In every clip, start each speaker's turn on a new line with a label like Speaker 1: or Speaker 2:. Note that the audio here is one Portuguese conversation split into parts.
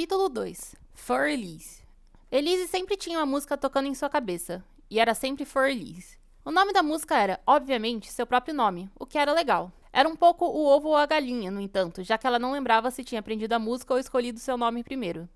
Speaker 1: Capítulo 2. For Elise. Elise sempre tinha uma música tocando em sua cabeça, e era sempre For Elise. O nome da música era, obviamente, seu próprio nome, o que era legal. Era um pouco o ovo ou a galinha, no entanto, já que ela não lembrava se tinha aprendido a música ou escolhido seu nome primeiro.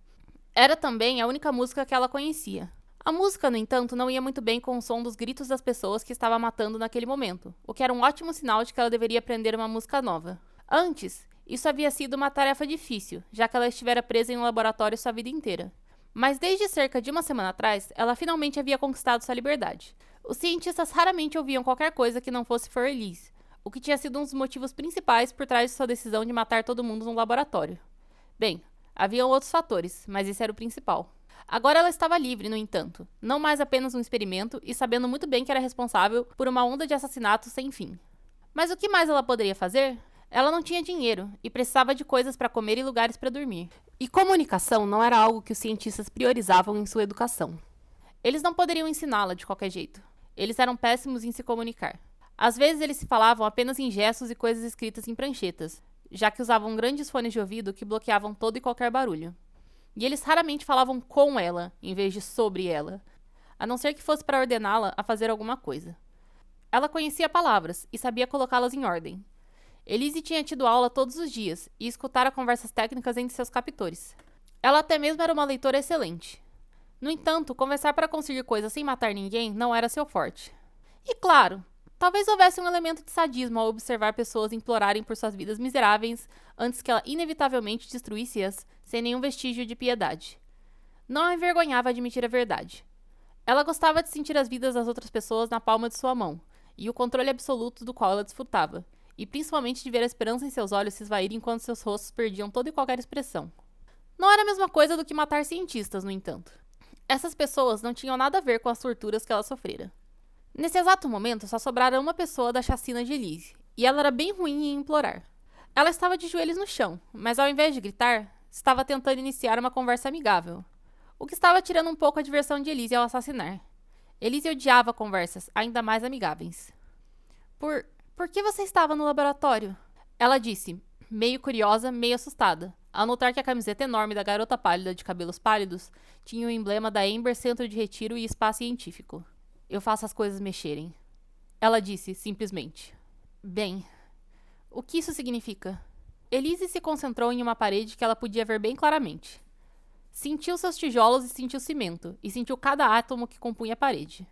Speaker 1: Era também a única música que ela conhecia. A música, no entanto, não ia muito bem com o som dos gritos das pessoas que estava matando naquele momento, o que era um ótimo sinal de que ela deveria aprender uma música nova. Antes, isso havia sido uma tarefa difícil, já que ela estivera presa em um laboratório sua vida inteira. Mas desde cerca de uma semana atrás, ela finalmente havia conquistado sua liberdade. Os cientistas raramente ouviam qualquer coisa que não fosse For Elise, o que tinha sido um dos motivos principais por trás de sua decisão de matar todo mundo no laboratório. Bem, haviam outros fatores, mas esse era o principal. Agora ela estava livre, no entanto, não mais apenas um experimento e sabendo muito bem que era responsável por uma onda de assassinatos sem fim. Mas o que mais ela poderia fazer? Ela não tinha dinheiro e precisava de coisas para comer e lugares para dormir. E comunicação não era algo que os cientistas priorizavam em sua educação. Eles não poderiam ensiná-la de qualquer jeito. Eles eram péssimos em se comunicar. Às vezes eles se falavam apenas em gestos e coisas escritas em pranchetas, já que usavam grandes fones de ouvido que bloqueavam todo e qualquer barulho. E eles raramente falavam com ela, em vez de sobre ela, a não ser que fosse para ordená-la a fazer alguma coisa. Ela conhecia palavras e sabia colocá-las em ordem. Elise tinha tido aula todos os dias e escutara conversas técnicas entre seus captores. Ela até mesmo era uma leitora excelente. No entanto, conversar para conseguir coisas sem matar ninguém não era seu forte. E claro, talvez houvesse um elemento de sadismo ao observar pessoas implorarem por suas vidas miseráveis antes que ela inevitavelmente destruísse-as sem nenhum vestígio de piedade. Não a envergonhava admitir a verdade. Ela gostava de sentir as vidas das outras pessoas na palma de sua mão, e o controle absoluto do qual ela desfrutava, e principalmente de ver a esperança em seus olhos se esvair enquanto seus rostos perdiam toda e qualquer expressão. Não era a mesma coisa do que matar cientistas, no entanto. Essas pessoas não tinham nada a ver com as torturas que ela sofrera. Nesse exato momento, só sobrara uma pessoa da chacina de Elise, e ela era bem ruim em implorar. Ela estava de joelhos no chão, mas ao invés de gritar, estava tentando iniciar uma conversa amigável, o que estava tirando um pouco a diversão de Elise ao assassinar. Elise odiava conversas, ainda mais amigáveis. Por que você estava no laboratório? Ela disse, meio curiosa, meio assustada, ao notar que a camiseta enorme da garota pálida de cabelos pálidos tinha o emblema da Amber Centro de Retiro e Spa Científico. Eu faço as coisas mexerem. Ela disse, simplesmente. Bem, o que isso significa? Elise se concentrou em uma parede que ela podia ver bem claramente. Sentiu seus tijolos e sentiu cimento, e sentiu cada átomo que compunha a parede.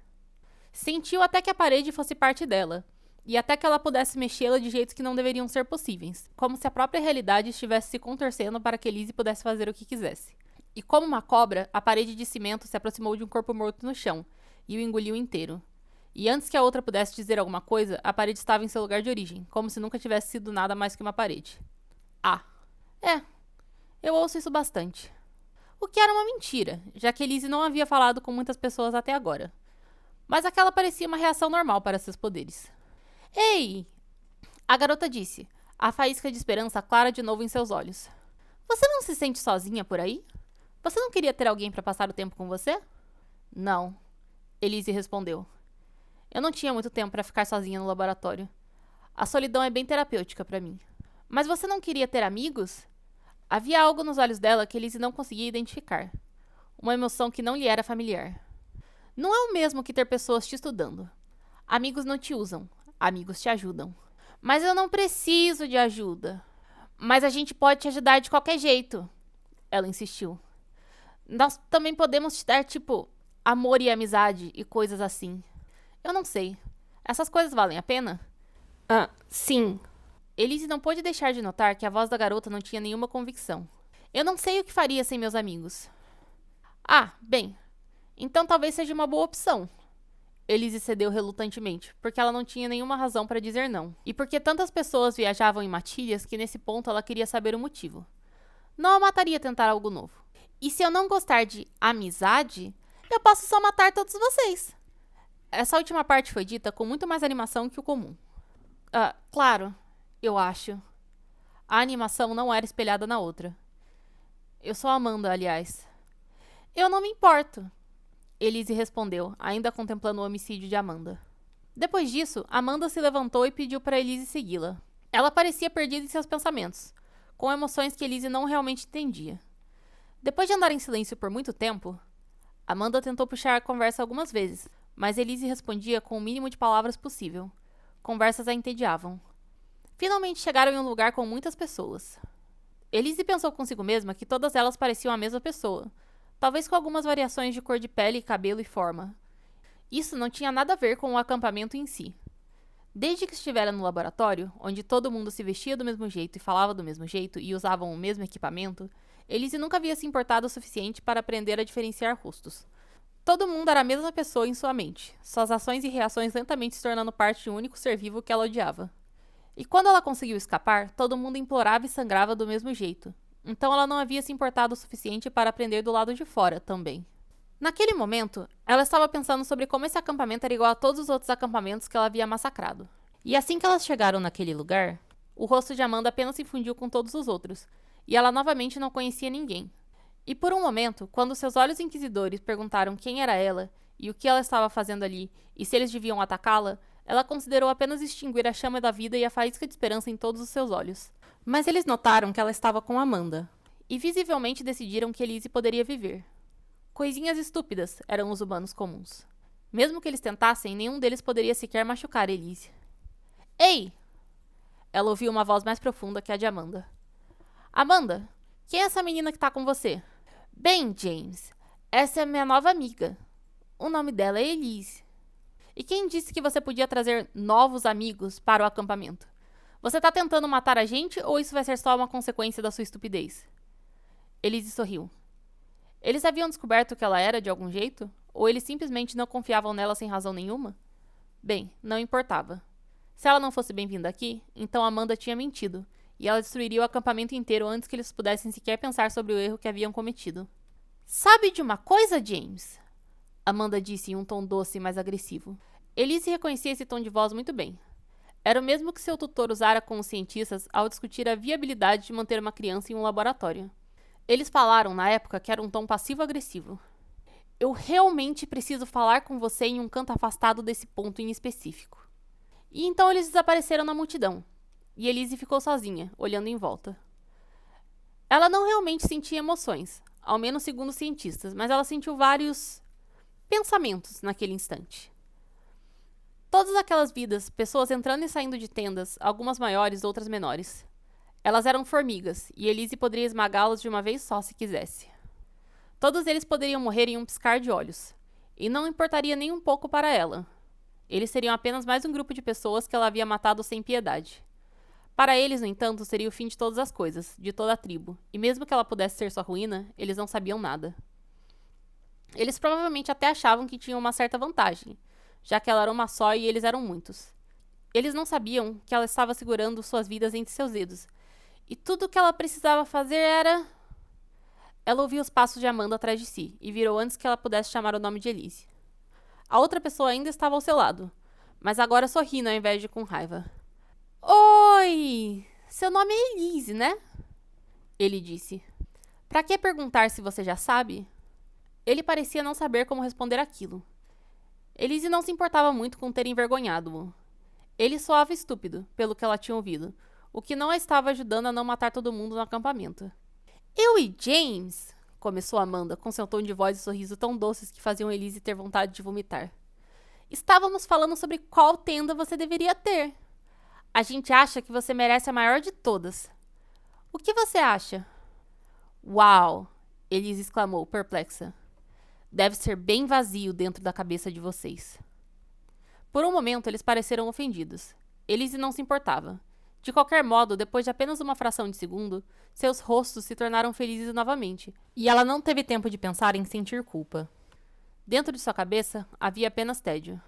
Speaker 1: Sentiu até que a parede fosse parte dela, e até que ela pudesse mexê-la de jeitos que não deveriam ser possíveis, como se a própria realidade estivesse se contorcendo para que Elise pudesse fazer o que quisesse. E como uma cobra, a parede de cimento se aproximou de um corpo morto no chão, e o engoliu inteiro. E antes que a outra pudesse dizer alguma coisa, a parede estava em seu lugar de origem, como se nunca tivesse sido nada mais que uma parede. Eu ouço isso bastante. O que era uma mentira, já que Elise não havia falado com muitas pessoas até agora. Mas aquela parecia uma reação normal para seus poderes. Ei! A garota disse, a faísca de esperança clara de novo em seus olhos. Você não se sente sozinha por aí? Você não queria ter alguém para passar o tempo com você? Não, Elise respondeu. Eu não tinha muito tempo para ficar sozinha no laboratório. A solidão é bem terapêutica para mim. Mas você não queria ter amigos? Havia algo nos olhos dela que Elise não conseguia identificar. Uma emoção que não lhe era familiar. Não é o mesmo que ter pessoas te estudando. Amigos não te usam. Amigos te ajudam. Mas eu não preciso de ajuda. Mas a gente pode te ajudar de qualquer jeito. Ela insistiu. Nós também podemos te dar, amor e amizade e coisas assim. Eu não sei. Essas coisas valem a pena? Sim. Elise não pôde deixar de notar que a voz da garota não tinha nenhuma convicção. Eu não sei o que faria sem meus amigos. Bem. Então talvez seja uma boa opção. Elise cedeu relutantemente, porque ela não tinha nenhuma razão para dizer não, e porque tantas pessoas viajavam em matilhas que nesse ponto ela queria saber o motivo. Não a mataria tentar algo novo. E se eu não gostar de amizade, eu posso só matar todos vocês. Essa última parte foi dita com muito mais animação que o comum. Claro, eu acho. A animação não era espelhada na outra. Eu sou Amanda, aliás. Eu não me importo. Elise respondeu, ainda contemplando o homicídio de Amanda. Depois disso, Amanda se levantou e pediu para Elise segui-la. Ela parecia perdida em seus pensamentos, com emoções que Elise não realmente entendia. Depois de andar em silêncio por muito tempo, Amanda tentou puxar a conversa algumas vezes, mas Elise respondia com o mínimo de palavras possível. Conversas a entediavam. Finalmente chegaram em um lugar com muitas pessoas. Elise pensou consigo mesma que todas elas pareciam a mesma pessoa, talvez com algumas variações de cor de pele, cabelo e forma. Isso não tinha nada a ver com o acampamento em si. Desde que estivera no laboratório, onde todo mundo se vestia do mesmo jeito e falava do mesmo jeito e usavam o mesmo equipamento, Elise nunca havia se importado o suficiente para aprender a diferenciar rostos. Todo mundo era a mesma pessoa em sua mente, suas ações e reações lentamente se tornando parte de um único ser vivo que ela odiava. E quando ela conseguiu escapar, todo mundo implorava e sangrava do mesmo jeito. Então ela não havia se importado o suficiente para aprender do lado de fora também. Naquele momento, ela estava pensando sobre como esse acampamento era igual a todos os outros acampamentos que ela havia massacrado. E assim que elas chegaram naquele lugar, o rosto de Amanda apenas se fundiu com todos os outros, e ela novamente não conhecia ninguém. E por um momento, quando seus olhos inquisidores perguntaram quem era ela e o que ela estava fazendo ali e se eles deviam atacá-la, ela considerou apenas extinguir a chama da vida e a faísca de esperança em todos os seus olhos. Mas eles notaram que ela estava com Amanda, e visivelmente decidiram que Elise poderia viver. Coisinhas estúpidas eram os humanos comuns. Mesmo que eles tentassem, nenhum deles poderia sequer machucar Elise. Ei! Ela ouviu uma voz mais profunda que a de Amanda. Amanda, quem é essa menina que tá com você? Bem, James, essa é minha nova amiga. O nome dela é Elise. E quem disse que você podia trazer novos amigos para o acampamento? Você tá tentando matar a gente ou isso vai ser só uma consequência da sua estupidez? Elise sorriu. Eles haviam descoberto que ela era de algum jeito? Ou eles simplesmente não confiavam nela sem razão nenhuma? Bem, não importava. Se ela não fosse bem-vinda aqui, então Amanda tinha mentido, e ela destruiria o acampamento inteiro antes que eles pudessem sequer pensar sobre o erro que haviam cometido. Sabe de uma coisa, James? Amanda disse em um tom doce e mais agressivo. Elise reconhecia esse tom de voz muito bem. Era o mesmo que seu tutor usara com os cientistas ao discutir a viabilidade de manter uma criança em um laboratório. Eles falaram, na época, que era um tom passivo-agressivo. Eu realmente preciso falar com você em um canto afastado desse ponto em específico. E então eles desapareceram na multidão. E Elise ficou sozinha, olhando em volta. Ela não realmente sentia emoções, ao menos segundo os cientistas, mas ela sentiu vários pensamentos naquele instante. Todas aquelas vidas, pessoas entrando e saindo de tendas, algumas maiores, outras menores. Elas eram formigas, e Elise poderia esmagá-los de uma vez só se quisesse. Todos eles poderiam morrer em um piscar de olhos, e não importaria nem um pouco para ela. Eles seriam apenas mais um grupo de pessoas que ela havia matado sem piedade. Para eles, no entanto, seria o fim de todas as coisas, de toda a tribo, e mesmo que ela pudesse ser sua ruína, eles não sabiam nada. Eles provavelmente até achavam que tinham uma certa vantagem, já que ela era uma só e eles eram muitos. Eles não sabiam que ela estava segurando suas vidas entre seus dedos, e tudo o que ela precisava fazer era... Ela ouviu os passos de Amanda atrás de si, e virou antes que ela pudesse chamar o nome de Elise. A outra pessoa ainda estava ao seu lado, mas agora sorrindo ao invés de com raiva. Oi! Seu nome é Elise, né? Ele disse. Pra que perguntar se você já sabe? Ele parecia não saber como responder aquilo. Elise não se importava muito com ter envergonhado-o. Ele soava estúpido, pelo que ela tinha ouvido, o que não a estava ajudando a não matar todo mundo no acampamento. Eu e James, começou Amanda, com seu tom de voz e sorriso tão doces que faziam Elise ter vontade de vomitar. Estávamos falando sobre qual tenda você deveria ter. A gente acha que você merece a maior de todas. O que você acha? Uau! Elise exclamou, perplexa. Deve ser bem vazio dentro da cabeça de vocês. Por um momento, eles pareceram ofendidos. Elise não se importava. De qualquer modo, depois de apenas uma fração de segundo, seus rostos se tornaram felizes novamente, e ela não teve tempo de pensar em sentir culpa. Dentro de sua cabeça, havia apenas tédio.